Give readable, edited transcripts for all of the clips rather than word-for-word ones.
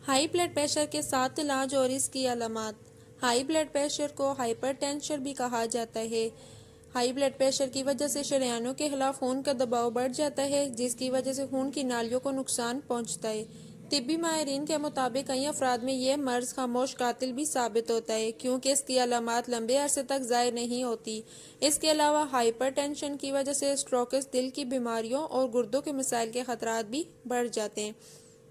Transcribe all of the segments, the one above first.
High blood pressure کے ساتھ علاج اور اس کی علامات۔ ہائی بلڈ پریشر کو ہائپر ٹینشن بھی کہا جاتا ہے۔ ہائی بلڈ پریشر کی وجہ سے شریانوں کے خلاف خون کا دباؤ بڑھ جاتا ہے، جس کی وجہ سے خون کی نالیوں کو نقصان پہنچتا ہے۔ طبی ماہرین کے مطابق کئی افراد میں یہ مرض خاموش قاتل بھی ثابت ہوتا ہے، کیونکہ اس کی علامات لمبے عرصے تک ظاہر نہیں ہوتی۔ اس کے علاوہ ہائپر ٹینشن کی وجہ سے اسٹروکس، دل کی بیماریوں اور گردوں کے مسائل کے خطرات بھی بڑھ جاتے ہیں۔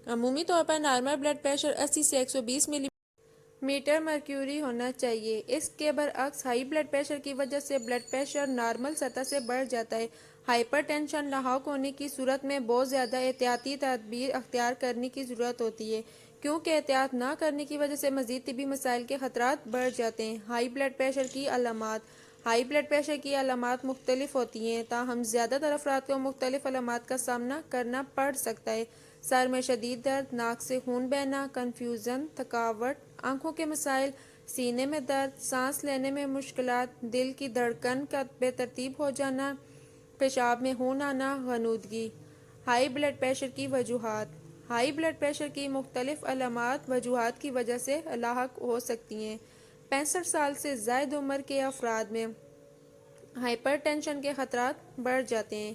عمومی طور پر نارمل بلڈ پریشر 80 سے 120 ملی میٹر مرکوری ہونا چاہیے۔ اس کے برعکس ہائی بلڈ پریشر کی وجہ سے بلڈ پریشر نارمل سطح سے بڑھ جاتا ہے۔ ہائپر ٹینشن لاحق ہونے کی صورت میں بہت زیادہ احتیاطی تدابیر اختیار کرنے کی ضرورت ہوتی ہے، کیونکہ احتیاط نہ کرنے کی وجہ سے مزید طبی مسائل کے خطرات بڑھ جاتے ہیں۔ ہائی بلڈ پریشر کی علامات۔ ہائی بلڈ پریشر کی علامات مختلف ہوتی ہیں، تاہم زیادہ تر افراد کو مختلف علامات کا سامنا کرنا پڑ سکتا ہے۔ سر میں شدید درد، ناک سے خون بہنا، کنفیوژن، تھکاوٹ، آنکھوں کے مسائل، سینے میں درد، سانس لینے میں مشکلات، دل کی دھڑکن کا بے ترتیب ہو جانا، پیشاب میں خون آنا، غنودگی۔ ہائی بلڈ پریشر کی وجوہات۔ ہائی بلڈ پریشر کی مختلف علامات وجوہات کی وجہ سے لاحق ہو سکتی ہیں۔ 65 سال سے زائد عمر کے افراد میں ہائپر ٹینشن کے خطرات بڑھ جاتے ہیں۔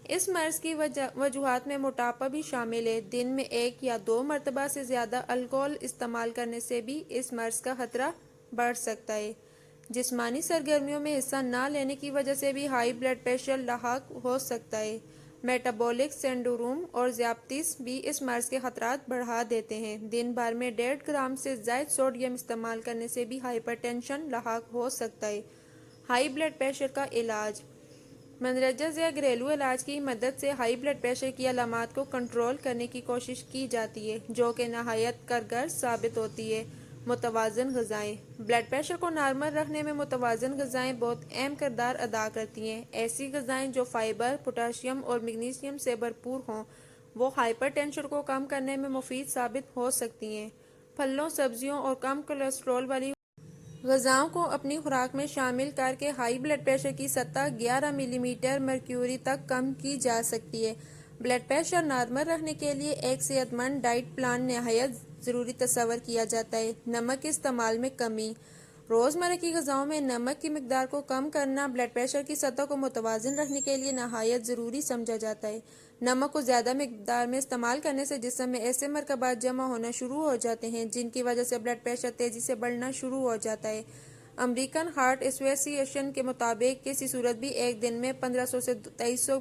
اس مرض کی وجوہات میں موٹاپا بھی شامل ہے۔ دن میں 1 یا 2 مرتبہ سے زیادہ الکوہول استعمال کرنے سے بھی اس مرض کا خطرہ بڑھ سکتا ہے۔ جسمانی سرگرمیوں میں حصہ نہ لینے کی وجہ سے بھی ہائی بلڈ پریشر لاحق ہو سکتا ہے۔ میٹابولک سنڈروم اور ذیابیطس بھی اس مرض کے خطرات بڑھا دیتے ہیں۔ دن بھر میں 1.5 گرام سے زائد سوڈیم استعمال کرنے سے بھی ہائپر ٹینشن لاحق ہو سکتا ہے۔ ہائی بلڈ پریشر کا علاج۔ مندرجہ ذیل گھریلو علاج کی مدد سے ہائی بلڈ پریشر کی علامات کو کنٹرول کرنے کی کوشش کی جاتی ہے، جو کہ نہایت کارگر ثابت ہوتی ہے۔ متوازن غذائیں۔ بلڈ پریشر کو نارمل رکھنے میں متوازن غذائیں بہت اہم کردار ادا کرتی ہیں۔ ایسی غذائیں جو فائبر، پوٹاشیم اور میگنیشیم سے بھرپور ہوں، وہ ہائپر ٹینشن کو کم کرنے میں مفید ثابت ہو سکتی ہیں۔ پھلوں، سبزیوں اور کم کولیسٹرول والی غذاؤں کو اپنی خوراک میں شامل کرکے ہائی بلڈ پریشر کی سطح 11 ملی میٹر مرکوری تک کم کی جا سکتی ہے۔ بلڈ پریشر نارمل رکھنے کے لیے ایک صحت مند ڈائٹ پلان نہایت ضروری تصور کیا جاتا ہے۔ نمک کے استعمال میں کمی۔ روزمرہ کی غذاؤں میں نمک کی مقدار کو کم کرنا بلڈ پریشر کی سطح کو متوازن رکھنے کے لیے نہایت ضروری سمجھا جاتا ہے۔ نمک کو زیادہ مقدار میں استعمال کرنے سے جسم میں ایسے مرکبات جمع ہونا شروع ہو جاتے ہیں جن کی وجہ سے بلڈ پریشر تیزی سے بڑھنا شروع ہو جاتا ہے۔ امریکن ہارٹ ایسوسی ایشن کے مطابق کسی صورت بھی ایک دن میں 1500 سے 2300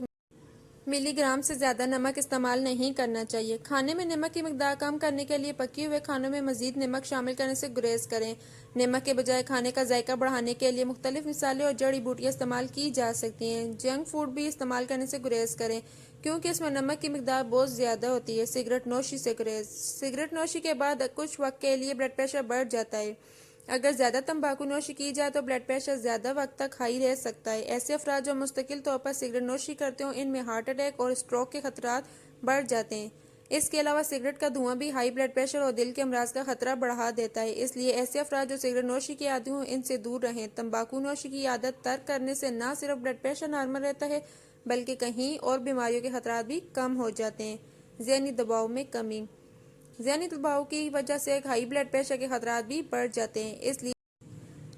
ملی گرام سے زیادہ نمک استعمال نہیں کرنا چاہیے۔ کھانے میں نمک کی مقدار کم کرنے کے لیے پکے ہوئے کھانوں میں مزید نمک شامل کرنے سے گریز کریں۔ نمک کے بجائے کھانے کا ذائقہ بڑھانے کے لیے مختلف مصالحے اور جڑی بوٹیاں استعمال کی جا سکتی ہیں۔ جنک فوڈ بھی استعمال کرنے سے گریز کریں، کیونکہ اس میں نمک کی مقدار بہت زیادہ ہوتی ہے۔ سگریٹ نوشی سے گریز۔ سگریٹ نوشی کے بعد کچھ وقت کے لیے بلڈ پریشر بڑھ جاتا ہے۔ اگر زیادہ تمباکو نوشی کی جائے تو بلڈ پریشر زیادہ وقت تک ہائی رہ سکتا ہے۔ ایسے افراد جو مستقل طور پر سگریٹ نوشی کرتے ہوں، ان میں ہارٹ اٹیک اور اسٹروک کے خطرات بڑھ جاتے ہیں۔ اس کے علاوہ سگریٹ کا دھواں بھی ہائی بلڈ پریشر اور دل کے امراض کا خطرہ بڑھا دیتا ہے۔ اس لیے ایسے افراد جو سگریٹ نوشی کے عادی ہوں، ان سے دور رہیں۔ تمباکو نوشی کی عادت ترک کرنے سے نہ صرف بلڈ پریشر نارمل رہتا ہے، بلکہ کئی اور بیماریوں کے خطرات بھی کم ہو جاتے ہیں۔ ذہنی دباؤ میں کمی۔ ذہنی دباؤ کی وجہ سے ہائی بلڈ پریشر کے خطرات بھی بڑھ جاتے ہیں۔ اس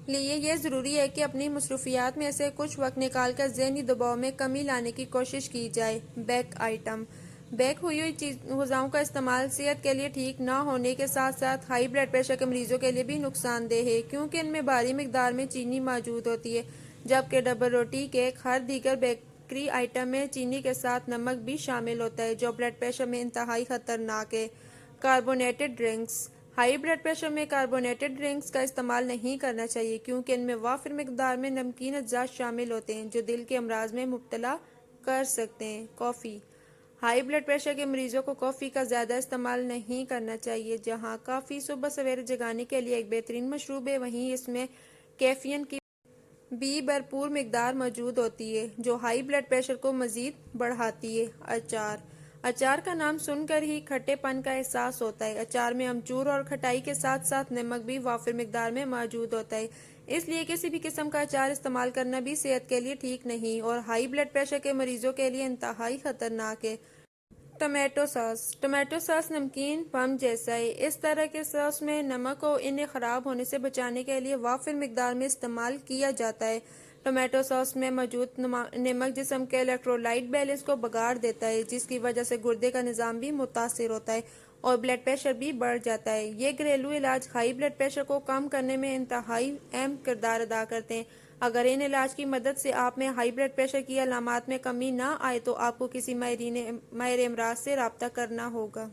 لیے یہ ضروری ہے کہ اپنی مصروفیات میں سے کچھ وقت نکال کر ذہنی دباؤ میں کمی لانے کی کوشش کی جائے۔ Back item. بیک ہوئی غذاؤں کا استعمال صحت کے لیے ٹھیک نہ ہونے کے ساتھ ساتھ ہائی بلڈ پریشر کے مریضوں کے لیے بھی نقصان دہ ہے، کیونکہ ان میں بھاری مقدار میں چینی موجود ہوتی ہے، جبکہ ڈبل روٹی، کیک، ہر دیگر بیکری آئٹم میں چینی کے ساتھ نمک بھی شامل ہوتا ہے، جو بلڈ پریشر میں انتہائی خطرناک ہے۔ Carbonated drinks. High blood pressure میں کاربونیٹڈ ڈرنکس کا استعمال نہیں کرنا چاہیے، کیونکہ ان میں وافر مقدار میں نمکین اجزاء شامل ہوتے ہیں جو دل کے امراض میں مبتلا کر سکتے ہیں۔ کافی۔ ہائی بلڈ پریشر کے مریضوں کو کافی کا زیادہ استعمال نہیں کرنا چاہیے۔ جہاں کافی صبح سویرے جگانے کے لیے ایک بہترین مشروب ہے، وہیں اس میں کیفین کی بھی بھرپور مقدار موجود ہوتی ہے، جو ہائی بلڈ پریشر کو مزید بڑھاتی ہے۔ اچار۔ اچار کا نام سن کر ہی کھٹے پن کا احساس ہوتا ہے۔ اچار میں امچور اور کھٹائی کے ساتھ ساتھ نمک بھی وافر مقدار میں موجود ہوتا ہے، اس لیے کسی بھی قسم کا اچار استعمال کرنا بھی صحت کے لیے ٹھیک نہیں اور ہائی بلڈ پریشر کے مریضوں کے لیے انتہائی خطرناک ہے۔ ٹمیٹو ساس نمکین پم جیسا ہے۔ اس طرح کے ساس میں نمک کو انہیں خراب ہونے سے بچانے کے لیے وافر مقدار میں استعمال کیا جاتا ہے۔ ٹمیٹو ساس میں موجود نمک جسم کے الیکٹرولائٹ بیلنس کو بگاڑ دیتا ہے، جس کی وجہ سے گردے کا نظام بھی متاثر ہوتا ہے اور بلڈ پریشر بھی بڑھ جاتا ہے۔ یہ گھریلو علاج ہائی بلڈ پریشر کو کم کرنے میں انتہائی اہم کردار ادا کرتے ہیں۔ اگر ان علاج کی مدد سے آپ میں ہائی بلڈ پریشر کی علامات میں کمی نہ آئے تو آپ کو کسی ماہر امراض سے رابطہ کرنا ہوگا۔